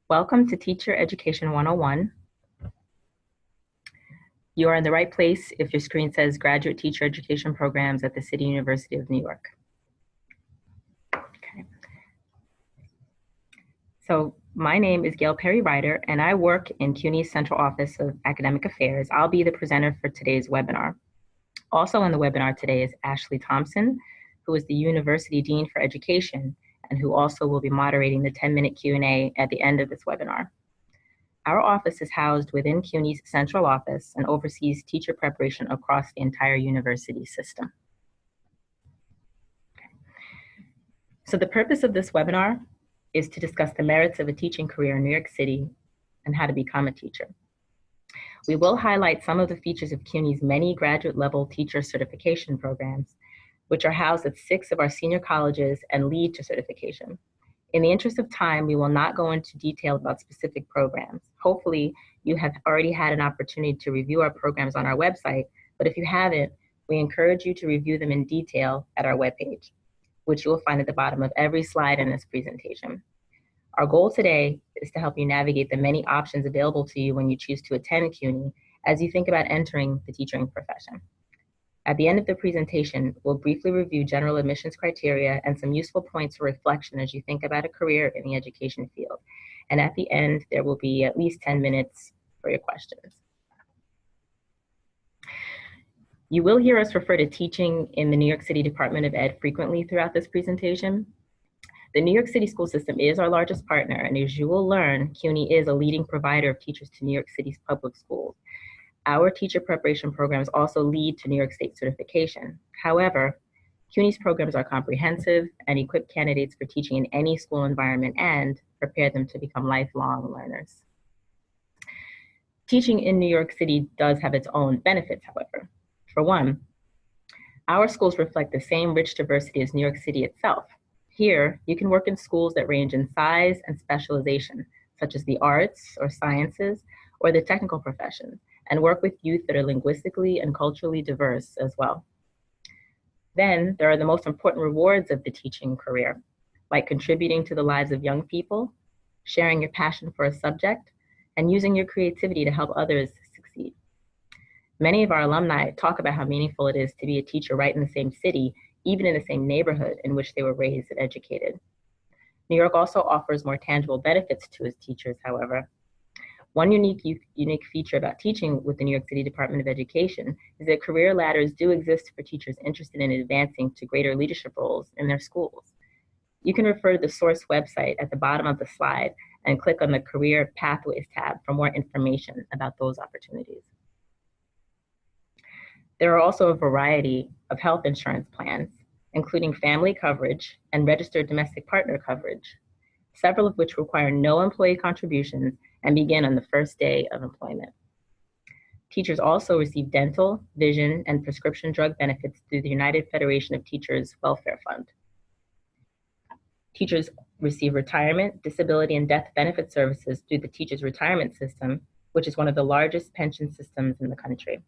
Welcome to Teacher Education 101. You are in the right place if your screen says Graduate Teacher Education Programs at the City University of New York. Okay. So my name is Gail Perry Ryder, and I work in CUNY's Central Office of Academic Affairs. I'll be the presenter for today's webinar. Also on the webinar today is Ashley Thompson, who is the University Dean for Education, and who also will be moderating the 10-minute Q&A at the end of this webinar. Our office is housed within CUNY's central office and oversees teacher preparation across the entire university system. Okay. So the purpose of this webinar is to discuss the merits of a teaching career in New York City and how to become a teacher. We will highlight some of the features of CUNY's many graduate-level teacher certification programs, which are housed at 6 of our senior colleges and lead to certification. In the interest of time, we will not go into detail about specific programs. Hopefully, you have already had an opportunity to review our programs on our website, but if you haven't, we encourage you to review them in detail at our webpage, which you will find at the bottom of every slide in this presentation. Our goal today is to help you navigate the many options available to you when you choose to attend CUNY as you think about entering the teaching profession. At the end of the presentation, we'll briefly review general admissions criteria and some useful points for reflection as you think about a career in the education field. And at the end, there will be at least 10 minutes for your questions. You will hear us refer to teaching in the New York City Department of Ed frequently throughout this presentation. The New York City school system is our largest partner, and as you will learn, CUNY is a leading provider of teachers to New York City's public schools. Our teacher preparation programs also lead to New York State certification. However, CUNY's programs are comprehensive and equip candidates for teaching in any school environment and prepare them to become lifelong learners. Teaching in New York City does have its own benefits, however. For one, our schools reflect the same rich diversity as New York City itself. Here, you can work in schools that range in size and specialization, such as the arts or sciences or the technical professions, and work with youth that are linguistically and culturally diverse as well. Then there are the most important rewards of the teaching career, like contributing to the lives of young people, sharing your passion for a subject, and using your creativity to help others succeed. Many of our alumni talk about how meaningful it is to be a teacher right in the same city, even in the same neighborhood in which they were raised and educated. New York also offers more tangible benefits to its teachers, however. One unique feature about teaching with the New York City Department of Education is that career ladders do exist for teachers interested in advancing to greater leadership roles in their schools. You can refer to the source website at the bottom of the slide and click on the Career Pathways tab for more information about those opportunities. There are also a variety of health insurance plans, including family coverage and registered domestic partner coverage, several of which require no employee contributions and begin on the first day of employment. Teachers also receive dental, vision, and prescription drug benefits through the United Federation of Teachers Welfare Fund. Teachers receive retirement, disability, and death benefit services through the Teachers Retirement System, which is one of the largest pension systems in the country.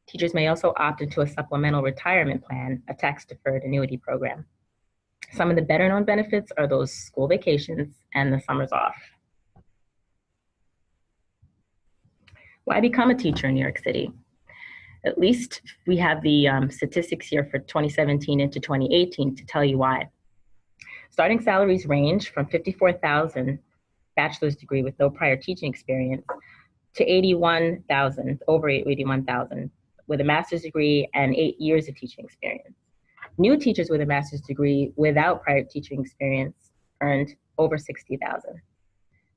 Teachers may also opt into a supplemental retirement plan, a tax-deferred annuity program. Some of the better-known benefits are those school vacations and the summers off. Why become a teacher in New York City? At least we have the statistics here for 2017 into 2018 to tell you why. Starting salaries range from $54,000 bachelor's degree with no prior teaching experience to $81,000, over $81,000 with a master's degree and 8 years of teaching experience. New teachers with a master's degree without prior teaching experience earned over $60,000.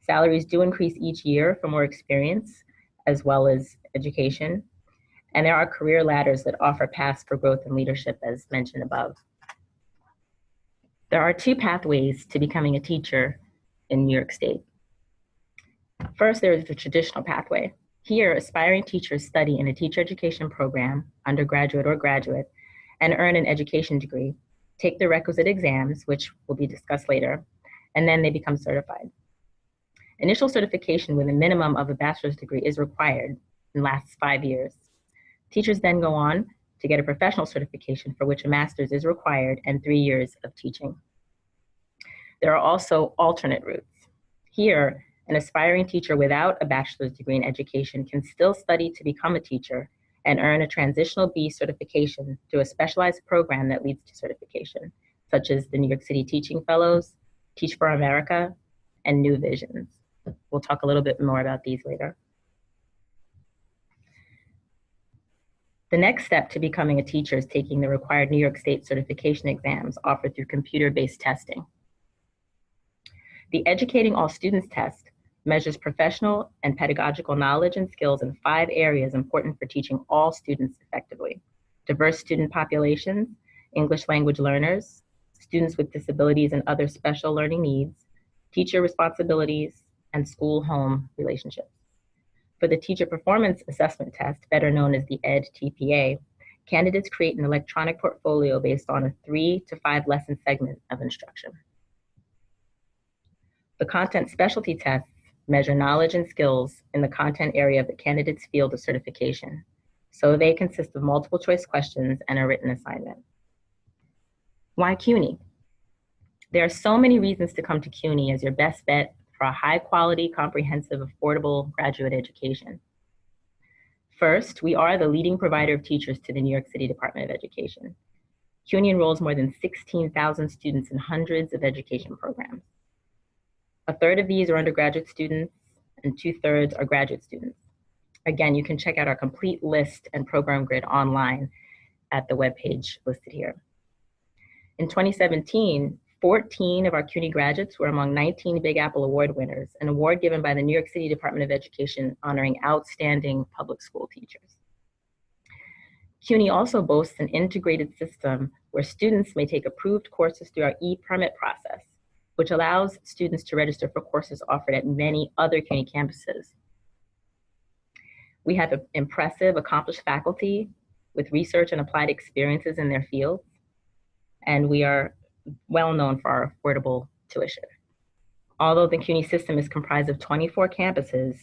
Salaries do increase each year for more experience as well as education, and there are career ladders that offer paths for growth and leadership as mentioned above. There are 2 pathways to becoming a teacher in New York State. First, there is the traditional pathway. Here, aspiring teachers study in a teacher education program, undergraduate or graduate, and earn an education degree, take the requisite exams, which will be discussed later, and then they become certified. Initial certification with a minimum of a bachelor's degree is required and lasts 5 years. Teachers then go on to get a professional certification for which a master's is required and 3 years of teaching. There are also alternate routes. Here, an aspiring teacher without a bachelor's degree in education can still study to become a teacher and earn a Transitional B certification through a specialized program that leads to certification, such as the New York City Teaching Fellows, Teach for America, and New Visions. We'll talk a little bit more about these later. The next step to becoming a teacher is taking the required New York State certification exams offered through computer-based testing. The Educating All Students test measures professional and pedagogical knowledge and skills in 5 areas important for teaching all students effectively: diverse student populations, English language learners, students with disabilities and other special learning needs, teacher responsibilities, and school-home relationships. For the Teacher Performance Assessment Test, better known as the ED-TPA, candidates create an electronic portfolio based on a 3 to 5 lesson segment of instruction. The Content Specialty Tests measure knowledge and skills in the content area of the candidate's field of certification. So they consist of multiple choice questions and a written assignment. Why CUNY? There are so many reasons to come to CUNY as your best bet for a high quality, comprehensive, affordable graduate education. First, we are the leading provider of teachers to the New York City Department of Education. CUNY enrolls more than 16,000 students in hundreds of education programs. A third of these are undergraduate students and 2/3 are graduate students. Again, you can check out our complete list and program grid online at the webpage listed here. In 2017, 14 of our CUNY graduates were among 19 Big Apple Award winners, an award given by the New York City Department of Education honoring outstanding public school teachers. CUNY also boasts an integrated system where students may take approved courses through our e-permit process, which allows students to register for courses offered at many other CUNY campuses. We have impressive, accomplished faculty with research and applied experiences in their fields, and we are well known for our affordable tuition. Although the CUNY system is comprised of 24 campuses,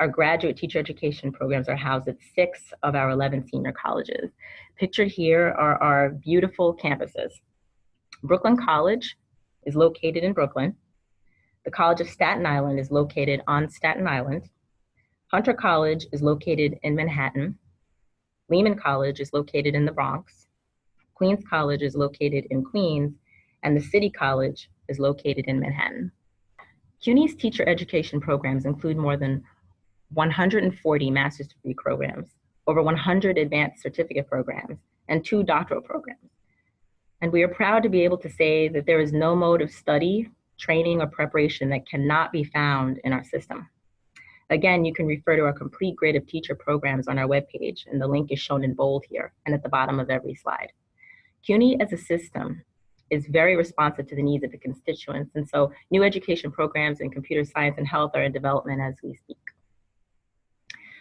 our graduate teacher education programs are housed at 6 of our 11 senior colleges. Pictured here are our beautiful campuses. Brooklyn College is located in Brooklyn. The College of Staten Island is located on Staten Island. Hunter College is located in Manhattan. Lehman College is located in the Bronx. Queens College is located in Queens, and the City College is located in Manhattan. CUNY's teacher education programs include more than 140 master's degree programs, over 100 advanced certificate programs, and 2 doctoral programs. And we are proud to be able to say that there is no mode of study, training, or preparation that cannot be found in our system. Again, you can refer to our complete grid of teacher programs on our webpage, and the link is shown in bold here and at the bottom of every slide. CUNY as a system is very responsive to the needs of the constituents, and so new education programs in computer science and health are in development as we speak.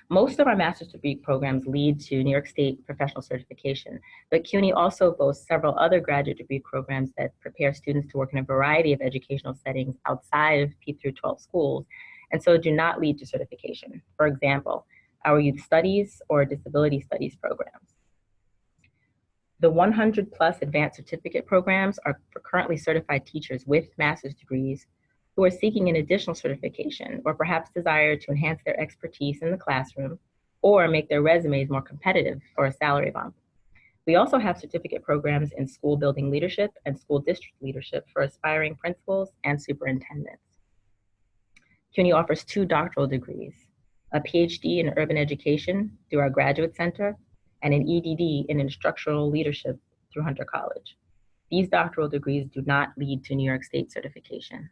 Most of our master's degree programs lead to New York State professional certification, but CUNY also boasts several other graduate degree programs that prepare students to work in a variety of educational settings outside of P-12 schools, and so do not lead to certification. For example, our youth studies or disability studies programs. The 100+ advanced certificate programs are for currently certified teachers with master's degrees who are seeking an additional certification or perhaps desire to enhance their expertise in the classroom or make their resumes more competitive for a salary bump. We also have certificate programs in school building leadership and school district leadership for aspiring principals and superintendents. CUNY offers 2 doctoral degrees, a PhD in urban education through our Graduate Center and an EDD in instructional leadership through Hunter College. These doctoral degrees do not lead to New York State certification.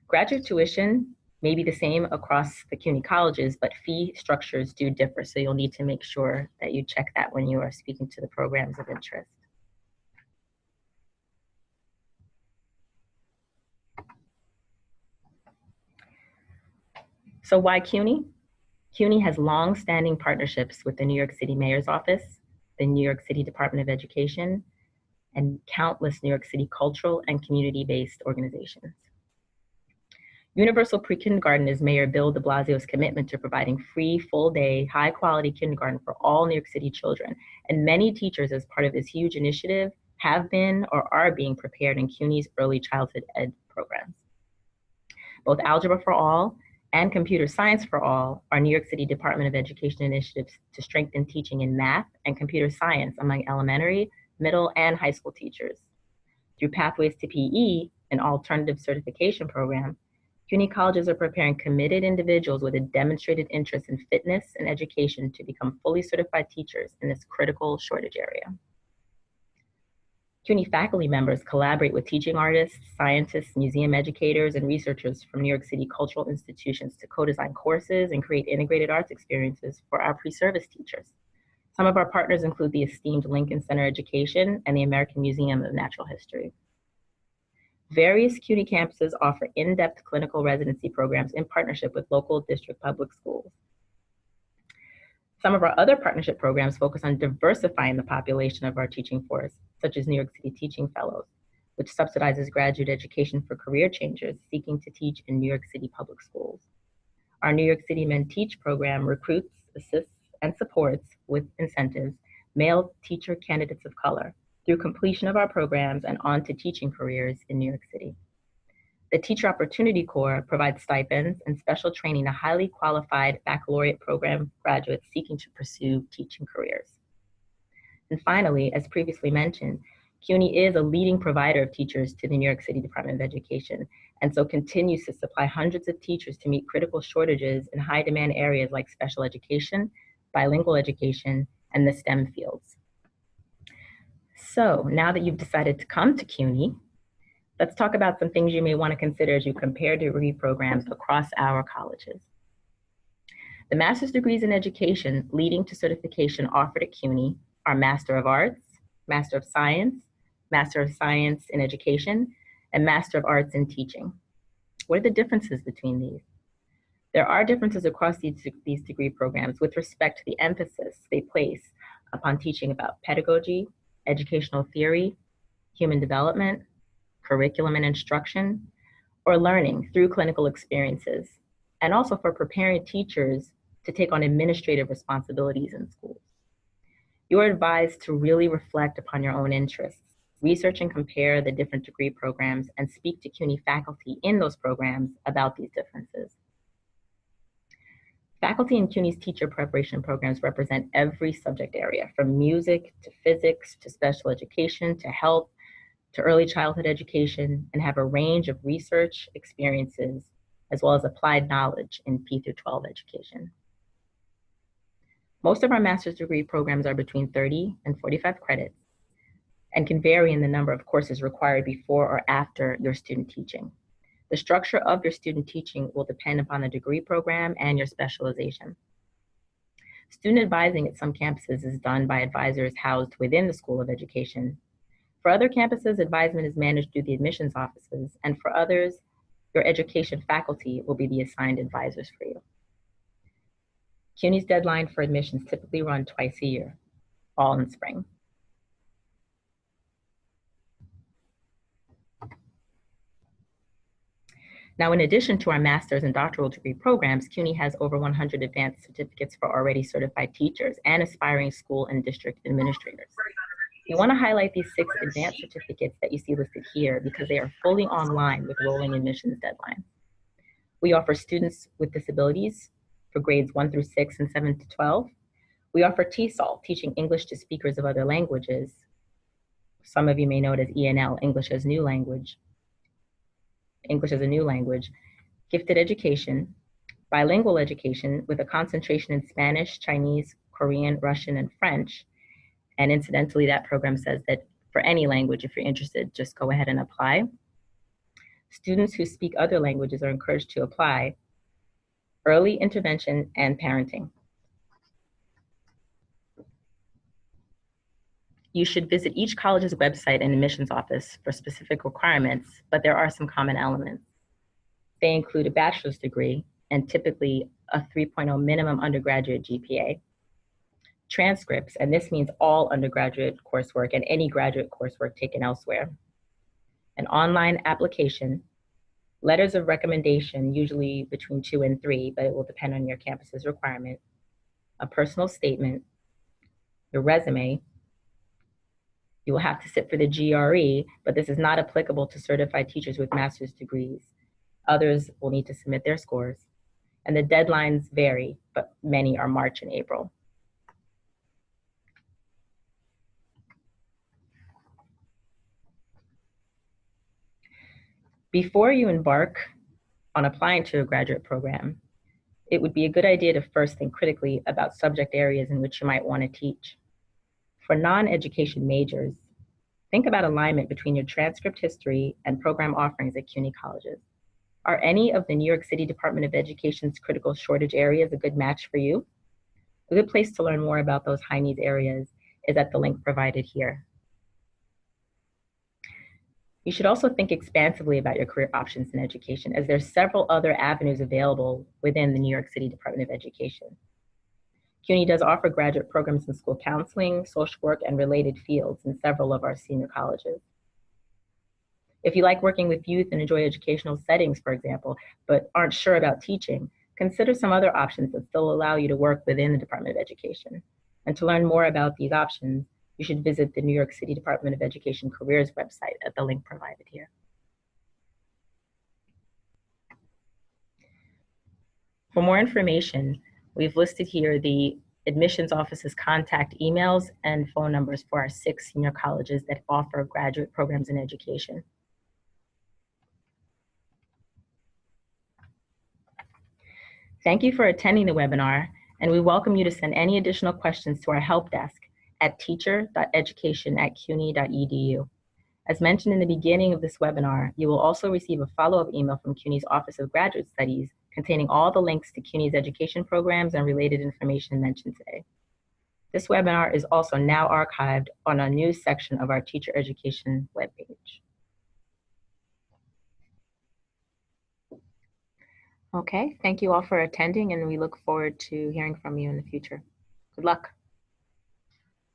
Graduate tuition may be the same across the CUNY colleges, but fee structures do differ, so you'll need to make sure that you check that when you are speaking to the programs of interest. So why CUNY? CUNY has long-standing partnerships with the New York City Mayor's Office, the New York City Department of Education, and countless New York City cultural and community-based organizations. Universal Pre-Kindergarten is Mayor Bill de Blasio's commitment to providing free, full-day, high-quality kindergarten for all New York City children, and many teachers as part of this huge initiative have been or are being prepared in CUNY's early childhood ed programs. Both Algebra for All and Computer Science for All are New York City Department of Education initiatives to strengthen teaching in math and computer science among elementary, middle, and high school teachers. Through Pathways to PE, an alternative certification program, CUNY colleges are preparing committed individuals with a demonstrated interest in fitness and education to become fully certified teachers in this critical shortage area. CUNY faculty members collaborate with teaching artists, scientists, museum educators, and researchers from New York City cultural institutions to co-design courses and create integrated arts experiences for our pre-service teachers. Some of our partners include the esteemed Lincoln Center Education and the American Museum of Natural History. Various CUNY campuses offer in-depth clinical residency programs in partnership with local district public schools. Some of our other partnership programs focus on diversifying the population of our teaching force, such as New York City Teaching Fellows, which subsidizes graduate education for career changers seeking to teach in New York City public schools. Our New York City Men Teach program recruits, assists, and supports with incentives male teacher candidates of color through completion of our programs and on to teaching careers in New York City. The Teacher Opportunity Corps provides stipends and special training to highly qualified baccalaureate program graduates seeking to pursue teaching careers. And finally, as previously mentioned, CUNY is a leading provider of teachers to the New York City Department of Education, and so continues to supply hundreds of teachers to meet critical shortages in high demand areas like special education, bilingual education, and the STEM fields. So now that you've decided to come to CUNY, let's talk about some things you may want to consider as you compare degree programs across our colleges. The master's degrees in education leading to certification offered at CUNY are Master of Arts, Master of Science in Education, and Master of Arts in Teaching. What are the differences between these? There are differences across these degree programs with respect to the emphasis they place upon teaching about pedagogy, educational theory, human development, curriculum and instruction, or learning through clinical experiences, and also for preparing teachers to take on administrative responsibilities in schools. You are advised to really reflect upon your own interests, research and compare the different degree programs, and speak to CUNY faculty in those programs about these differences. Faculty in CUNY's teacher preparation programs represent every subject area, from music to physics to special education to health to early childhood education, and have a range of research experiences as well as applied knowledge in P through 12 education. Most of our master's degree programs are between 30 and 45 credits and can vary in the number of courses required before or after your student teaching. The structure of your student teaching will depend upon the degree program and your specialization. Student advising at some campuses is done by advisors housed within the School of Education. For other campuses, advisement is managed through the admissions offices, and for others, your education faculty will be the assigned advisors for you. CUNY's deadline for admissions typically run twice a year, fall and spring. Now, in addition to our master's and doctoral degree programs, CUNY has over 100 advanced certificates for already certified teachers and aspiring school and district administrators. We want to highlight these 6 advanced certificates that you see listed here because they are fully online with rolling admissions deadlines. We offer students with disabilities for grades 1 through 6 and 7 to 12. We offer TESOL, teaching English to speakers of other languages. Some of you may know it as ENL, English as a new language, gifted education, bilingual education with a concentration in Spanish, Chinese, Korean, Russian, and French. And incidentally, that program says that for any language, if you're interested, just go ahead and apply. Students who speak other languages are encouraged to apply. Early intervention and parenting. You should visit each college's website and admissions office for specific requirements, but there are some common elements. They include a bachelor's degree and typically a 3.0 minimum undergraduate GPA. Transcripts, and this means all undergraduate coursework and any graduate coursework taken elsewhere. An online application, letters of recommendation, usually between 2 and 3, but it will depend on your campus's requirement, a personal statement, your resume. You will have to sit for the GRE, but this is not applicable to certified teachers with master's degrees. Others will need to submit their scores. And the deadlines vary, but many are March and April. Before you embark on applying to a graduate program, it would be a good idea to first think critically about subject areas in which you might want to teach. For non-education majors, think about alignment between your transcript history and program offerings at CUNY colleges. Are any of the New York City Department of Education's critical shortage areas a good match for you? A good place to learn more about those high needs areas is at the link provided here. You should also think expansively about your career options in education, as there's several other avenues available within the New York City Department of Education. CUNY does offer graduate programs in school counseling, social work, and related fields in several of our senior colleges. If you like working with youth and enjoy educational settings, for example, but aren't sure about teaching, consider some other options that still allow you to work within the Department of Education. And to learn more about these options, you should visit the New York City Department of Education Careers website at the link provided here. For more information, we've listed here the admissions office's contact emails and phone numbers for our 6 senior colleges that offer graduate programs in education. Thank you for attending the webinar, and we welcome you to send any additional questions to our help desk at teacher.education@cuny.edu. As mentioned in the beginning of this webinar, you will also receive a follow-up email from CUNY's Office of Graduate Studies containing all the links to CUNY's education programs and related information mentioned today. This webinar is also now archived on a news section of our teacher education webpage. Okay, thank you all for attending, and we look forward to hearing from you in the future. Good luck.